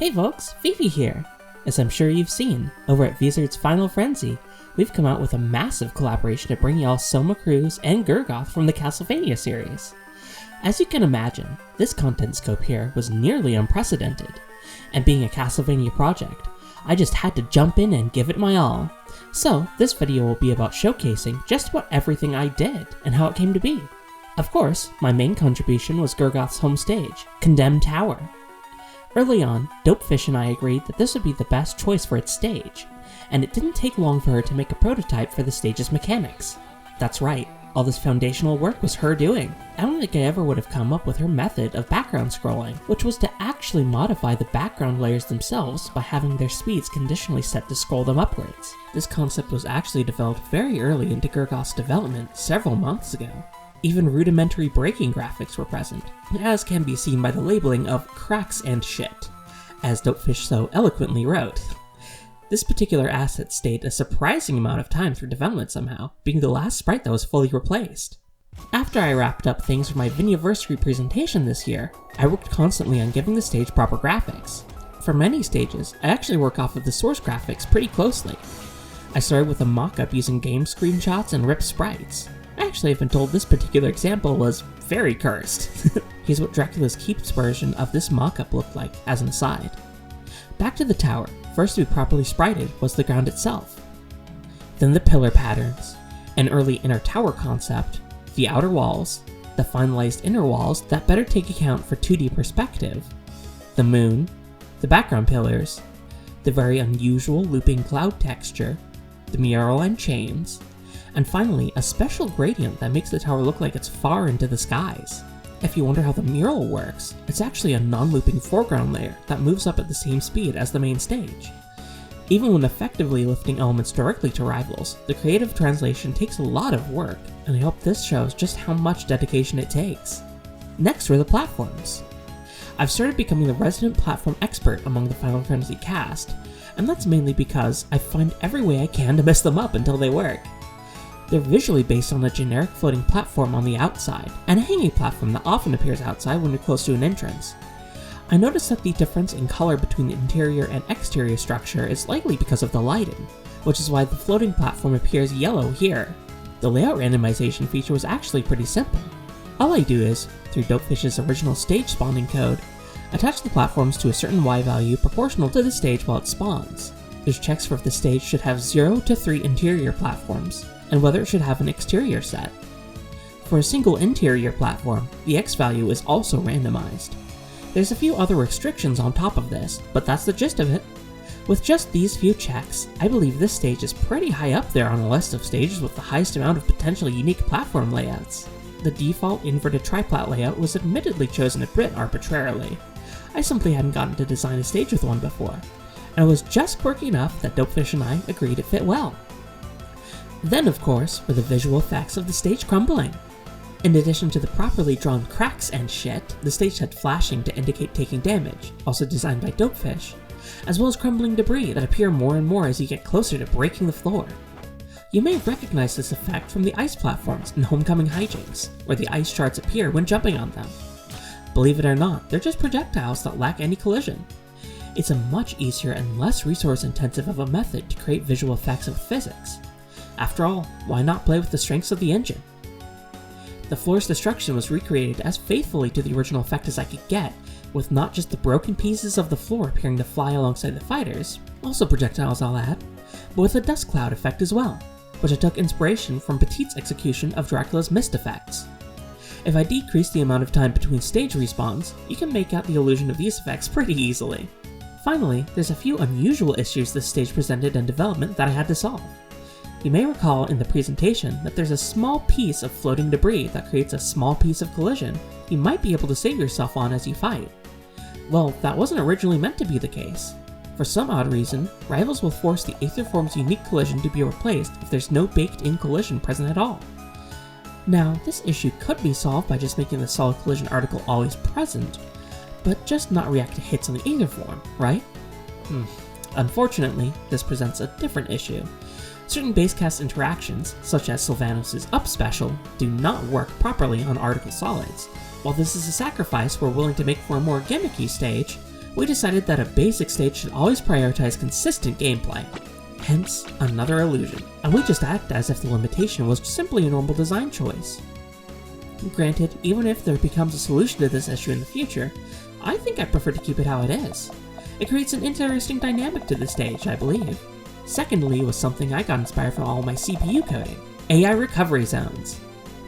Hey folks, Vivi here! As I'm sure you've seen, over at VVizard's Final Frenzy, we've come out with a massive collaboration to bring y'all Soma Cruz and Gergoth from the Castlevania series. As you can imagine, this content scope here was nearly unprecedented, and being a Castlevania project, I just had to jump in and give it my all. So this video will be about showcasing just about everything I did and how it came to be. Of course, my main contribution was Gergoth's home stage, Condemned Tower. Early on, Dopefish and I agreed that this would be the best choice for its stage, and it didn't take long for her to make a prototype for the stage's mechanics. That's right, all this foundational work was her doing. I don't think I ever would have come up with her method of background scrolling, which was to actually modify the background layers themselves by having their speeds conditionally set to scroll them upwards. This concept was actually developed very early into Gergoth's development several months ago. Even rudimentary breaking graphics were present, as can be seen by the labeling of cracks and shit, as Dopefish so eloquently wrote. This particular asset stayed a surprising amount of time through development somehow, being the last sprite that was fully replaced. After I wrapped up things for my VViversary presentation this year, I worked constantly on giving the stage proper graphics. For many stages, I actually work off of the source graphics pretty closely. I started with a mock-up using game screenshots and ripped sprites. I actually have been told this particular example was very cursed. Here's what Dracula's Keep's version of this mock-up looked like, as an aside. Back to the tower, first to be properly sprited was the ground itself. Then the pillar patterns, an early inner tower concept, the outer walls, the finalized inner walls that better take account for 2D perspective, the moon, the background pillars, the very unusual looping cloud texture, the mural and chains, and finally, a special gradient that makes the tower look like it's far into the skies. If you wonder how the mural works, it's actually a non-looping foreground layer that moves up at the same speed as the main stage. Even when effectively lifting elements directly to rivals, the creative translation takes a lot of work, and I hope this shows just how much dedication it takes. Next were the platforms. I've started becoming the resident platform expert among the Final Fantasy cast, and that's mainly because I find every way I can to mess them up until they work. They're visually based on a generic floating platform on the outside, and a hanging platform that often appears outside when you're close to an entrance. I noticed that the difference in color between the interior and exterior structure is likely because of the lighting, which is why the floating platform appears yellow here. The layout randomization feature was actually pretty simple. All I do is, through Dopefish's original stage spawning code, attach the platforms to a certain Y value proportional to the stage while it spawns. There's checks for if the stage should have 0 to 3 interior platforms, and whether it should have an exterior set. For a single interior platform, the X value is also randomized. There's a few other restrictions on top of this, but that's the gist of it. With just these few checks, I believe this stage is pretty high up there on the list of stages with the highest amount of potentially unique platform layouts. The default inverted triplat layout was admittedly chosen a bit arbitrarily. I simply hadn't gotten to design a stage with one before, and it was just quirky enough that Dopefish and I agreed it fit well. Then, of course, were the visual effects of the stage crumbling. In addition to the properly drawn cracks and shit, the stage had flashing to indicate taking damage, also designed by Dopefish, as well as crumbling debris that appear more and more as you get closer to breaking the floor. You may recognize this effect from the ice platforms in Homecoming Hijinks, where the ice shards appear when jumping on them. Believe it or not, they're just projectiles that lack any collision. It's a much easier and less resource-intensive of a method to create visual effects with physics. After all, why not play with the strengths of the engine? The floor's destruction was recreated as faithfully to the original effect as I could get, with not just the broken pieces of the floor appearing to fly alongside the fighters, also projectiles I'll add, but with a dust cloud effect as well, which I took inspiration from Petite's execution of Dracula's mist effects. If I decrease the amount of time between stage respawns, you can make out the illusion of these effects pretty easily. Finally, there's a few unusual issues this stage presented in development that I had to solve. You may recall in the presentation that there's a small piece of floating debris that creates a small piece of collision you might be able to save yourself on as you fight. Well, that wasn't originally meant to be the case. For some odd reason, rivals will force the Aether Form's unique collision to be replaced if there's no baked-in collision present at all. Now, this issue could be solved by just making the solid collision article always present, but just not react to hits on the Aether Form, right? Unfortunately, this presents a different issue. Certain basecast interactions, such as Sylvanos' up special, do not work properly on article solids. While this is a sacrifice we're willing to make for a more gimmicky stage, we decided that a basic stage should always prioritize consistent gameplay. Hence, another illusion, and we just act as if the limitation was simply a normal design choice. Granted, even if there becomes a solution to this issue in the future, I think I prefer to keep it how it is. It creates an interesting dynamic to the stage, I believe. Secondly was something I got inspired from all my CPU coding: AI recovery zones.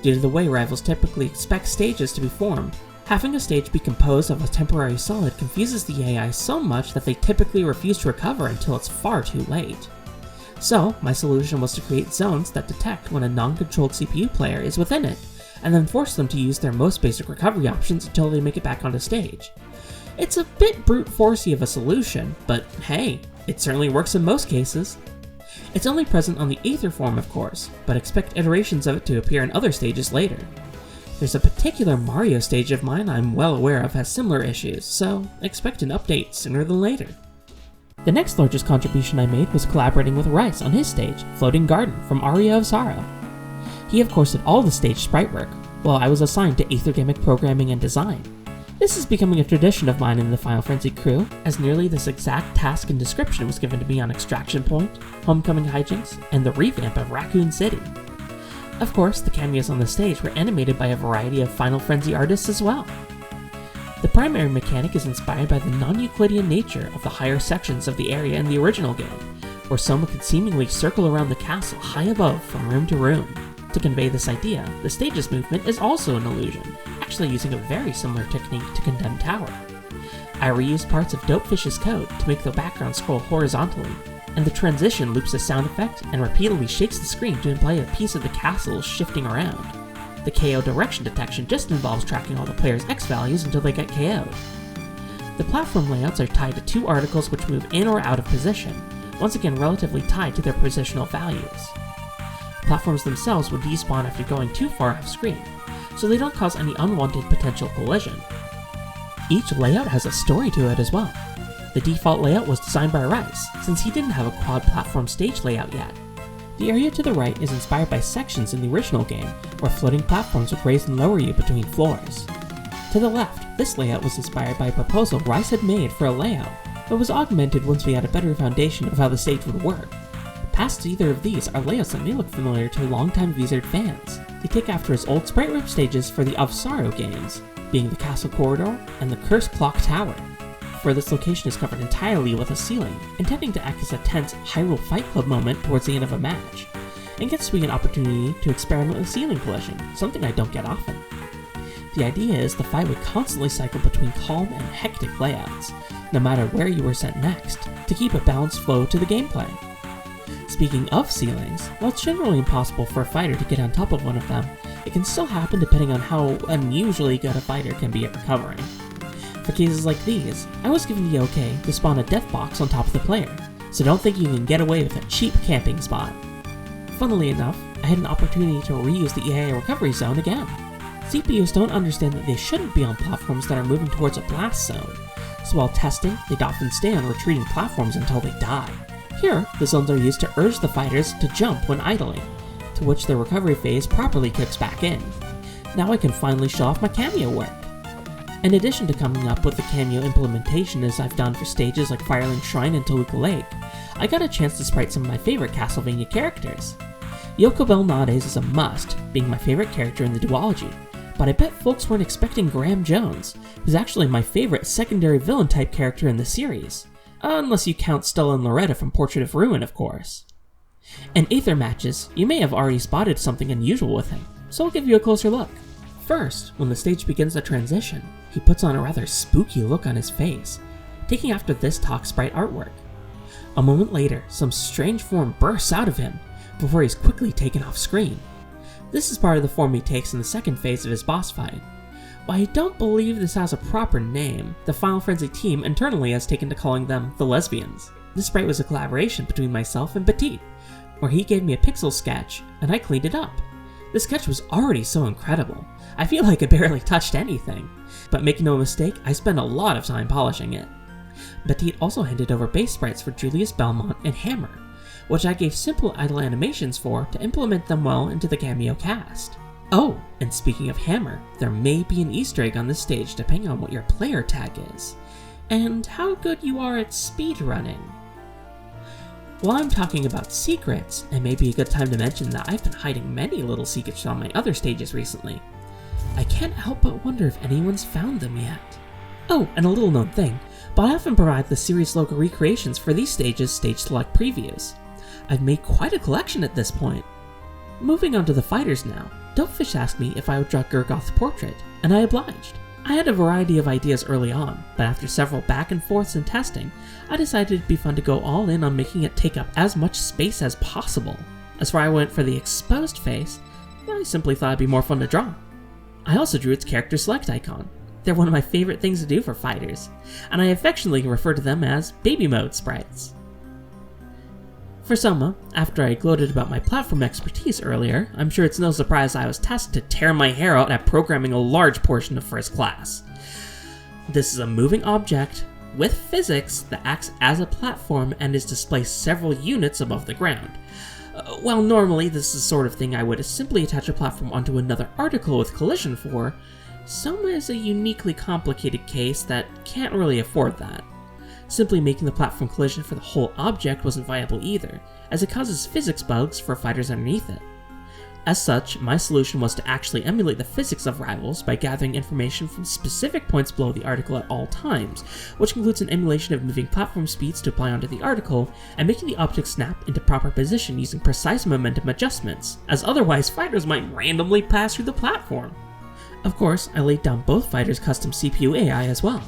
Due to the way rivals typically expect stages to be formed, having a stage be composed of a temporary solid confuses the AI so much that they typically refuse to recover until it's far too late. So, my solution was to create zones that detect when a non-controlled CPU player is within it, and then force them to use their most basic recovery options until they make it back onto stage. It's a bit brute forcey of a solution, but hey, it certainly works in most cases. It's only present on the Aether form, of course, but expect iterations of it to appear in other stages later. There's a particular Mario stage of mine I'm well aware of has similar issues, so expect an update sooner than later. The next largest contribution I made was collaborating with Rice on his stage, Floating Garden, from Aria of Sorrow. He of course did all the stage sprite work, while I was assigned to Aether gimmick programming and design. This is becoming a tradition of mine in the Final Frenzy crew, as nearly this exact task and description was given to me on Extraction Point, Homecoming Hijinks, and the revamp of Raccoon City. Of course, the cameos on the stage were animated by a variety of Final Frenzy artists as well. The primary mechanic is inspired by the non-Euclidean nature of the higher sections of the area in the original game, where Soma could seemingly circle around the castle high above from room to room. To convey this idea, the stage's movement is also an illusion, actually using a very similar technique to Condemned Tower. I reused parts of Dopefish's code to make the background scroll horizontally, and the transition loops a sound effect and repeatedly shakes the screen to imply a piece of the castle is shifting around. The KO direction detection just involves tracking all the player's X values until they get KO'd. The platform layouts are tied to two articles which move in or out of position, once again relatively tied to their positional values. Platforms themselves would despawn after going too far off screen, so they don't cause any unwanted potential collision. Each layout has a story to it as well. The default layout was designed by Rice, since he didn't have a quad platform stage layout yet. The area to the right is inspired by sections in the original game, where floating platforms would raise and lower you between floors. To the left, this layout was inspired by a proposal Rice had made for a layout, but was augmented once we had a better foundation of how the stage would work. Past either of these are layouts that may look familiar to longtime VVizard fans. They take after his old sprite rip stages for the Of Sorrow games, being the Castle Corridor and the Cursed Clock Tower. For this location is covered entirely with a ceiling, intending to act as a tense Hyrule Fight Club moment towards the end of a match, and gets to be an opportunity to experiment with ceiling collision, something I don't get often. The idea is the fight would constantly cycle between calm and hectic layouts, no matter where you were sent next, to keep a balanced flow to the gameplay. Speaking of ceilings, while it's generally impossible for a fighter to get on top of one of them, it can still happen depending on how unusually good a fighter can be at recovering. For cases like these, I was given the okay to spawn a death box on top of the player, so don't think you can get away with a cheap camping spot. Funnily enough, I had an opportunity to reuse the AI recovery zone again. CPUs don't understand that they shouldn't be on platforms that are moving towards a blast zone, so while testing, they'd often stay on retreating platforms until they die. Here, the zones are used to urge the fighters to jump when idling, to which their recovery phase properly kicks back in. Now I can finally show off my cameo work. In addition to coming up with the cameo implementation as I've done for stages like Firelink Shrine and Toluca Lake, I got a chance to sprite some of my favorite Castlevania characters. Yoko Bell nowadays is a must, being my favorite character in the duology, but I bet folks weren't expecting Graham Jones, who's actually my favorite secondary villain type character in the series. Unless you count Stella and Loretta from Portrait of Ruin, of course. In Aether matches, you may have already spotted something unusual with him, so I'll give you a closer look. First, when the stage begins to transition, he puts on a rather spooky look on his face, taking after this talk sprite artwork. A moment later, some strange form bursts out of him, before he's quickly taken off screen. This is part of the form he takes in the second phase of his boss fight. While I don't believe this has a proper name, the Final Frenzy team internally has taken to calling them the Lesbians. This sprite was a collaboration between myself and Petite, where he gave me a pixel sketch and I cleaned it up. The sketch was already so incredible, I feel like I barely touched anything, but make no mistake, I spent a lot of time polishing it. Petite also handed over base sprites for Julius Belmont and Hammer, which I gave simple idle animations for to implement them well into the cameo cast. Oh, and speaking of Hammer, there may be an Easter egg on this stage depending on what your player tag is. and how good you are at speedrunning. While I'm talking about secrets, it may be a good time to mention that I've been hiding many little secrets on my other stages recently. I can't help but wonder if anyone's found them yet. Oh, and a little known thing, but I often provide the series logo recreations for these stages' stage select previews. I've made quite a collection at this point. Moving on to the fighters now, Dopfish asked me if I would draw Gergoth's portrait, and I obliged. I had a variety of ideas early on, but after several back and forths and testing, I decided it'd be fun to go all in on making it take up as much space as possible. As far as I went for the exposed face, I simply thought it'd be more fun to draw. I also drew its character select icon. They're one of my favorite things to do for fighters, and I affectionately refer to them as baby mode sprites. For Soma, after I gloated about my platform expertise earlier, I'm sure it's no surprise I was tasked to tear my hair out at programming a large portion of first class. This is a moving object with physics that acts as a platform and is displaced several units above the ground. While normally this is the sort of thing I would simply attach a platform onto another article with collision for, Soma is a uniquely complicated case that can't really afford that. Simply making the platform collision for the whole object wasn't viable either, as it causes physics bugs for fighters underneath it. As such, my solution was to actually emulate the physics of rivals by gathering information from specific points below the article at all times, which includes an emulation of moving platform speeds to apply onto the article, and making the object snap into proper position using precise momentum adjustments, as otherwise fighters might randomly pass through the platform. Of course, I laid down both fighters' custom CPU AI as well.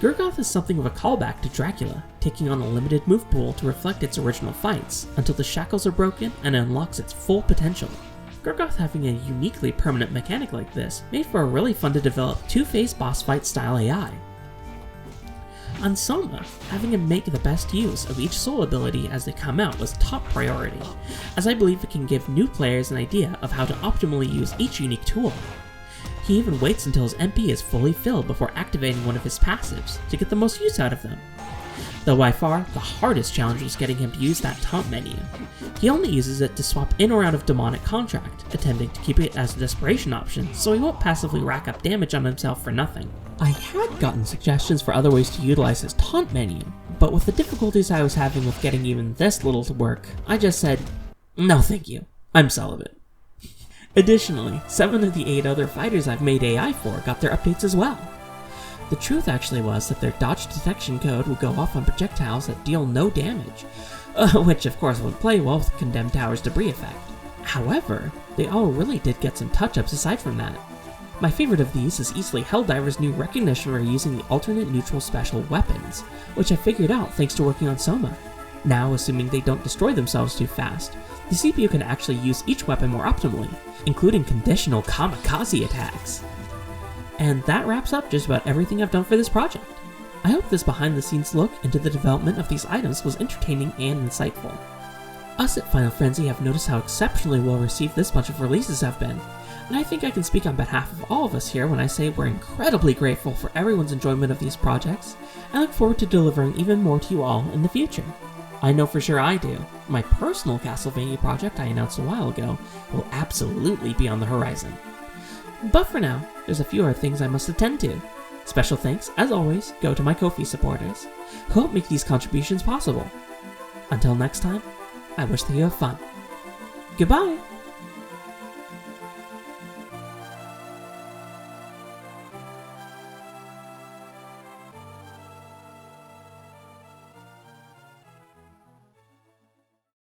Gergoth is something of a callback to Dracula, taking on a limited move pool to reflect its original fights, until the shackles are broken and it unlocks its full potential. Gergoth having a uniquely permanent mechanic like this made for a really fun to develop two-phase boss fight style AI. On Soma, having him make the best use of each soul ability as they come out was top priority, as I believe it can give new players an idea of how to optimally use each unique tool. He even waits until his MP is fully filled before activating one of his passives to get the most use out of them. Though by far, the hardest challenge was getting him to use that taunt menu. He only uses it to swap in or out of demonic contract, attempting to keep it as a desperation option so he won't passively rack up damage on himself for nothing. I had gotten suggestions for other ways to utilize his taunt menu, but with the difficulties I was having with getting even this little to work, I just said, no thank you, I'm celibate. Additionally, 7 of the 8 other fighters I've made AI for got their updates as well. The truth actually was that their dodge detection code would go off on projectiles that deal no damage, which of course would play well with Condemned Tower's debris effect. However, they all really did get some touch-ups aside from that. My favorite of these is easily Helldiver's new recognition for using the alternate neutral special weapons, which I figured out thanks to working on Soma. Now, assuming they don't destroy themselves too fast, the CPU can actually use each weapon more optimally, including conditional kamikaze attacks. And that wraps up just about everything I've done for this project. I hope this behind-the-scenes look into the development of these items was entertaining and insightful. Us at Final Frenzy have noticed how exceptionally well received this bunch of releases have been, and I think I can speak on behalf of all of us here when I say we're incredibly grateful for everyone's enjoyment of these projects, and look forward to delivering even more to you all in the future. I know for sure I do. My personal Castlevania project I announced a while ago will absolutely be on the horizon. But for now, there's a few other things I must attend to. Special thanks, as always, go to my Ko-fi supporters, who help make these contributions possible. Until next time, I wish that you have fun. Goodbye!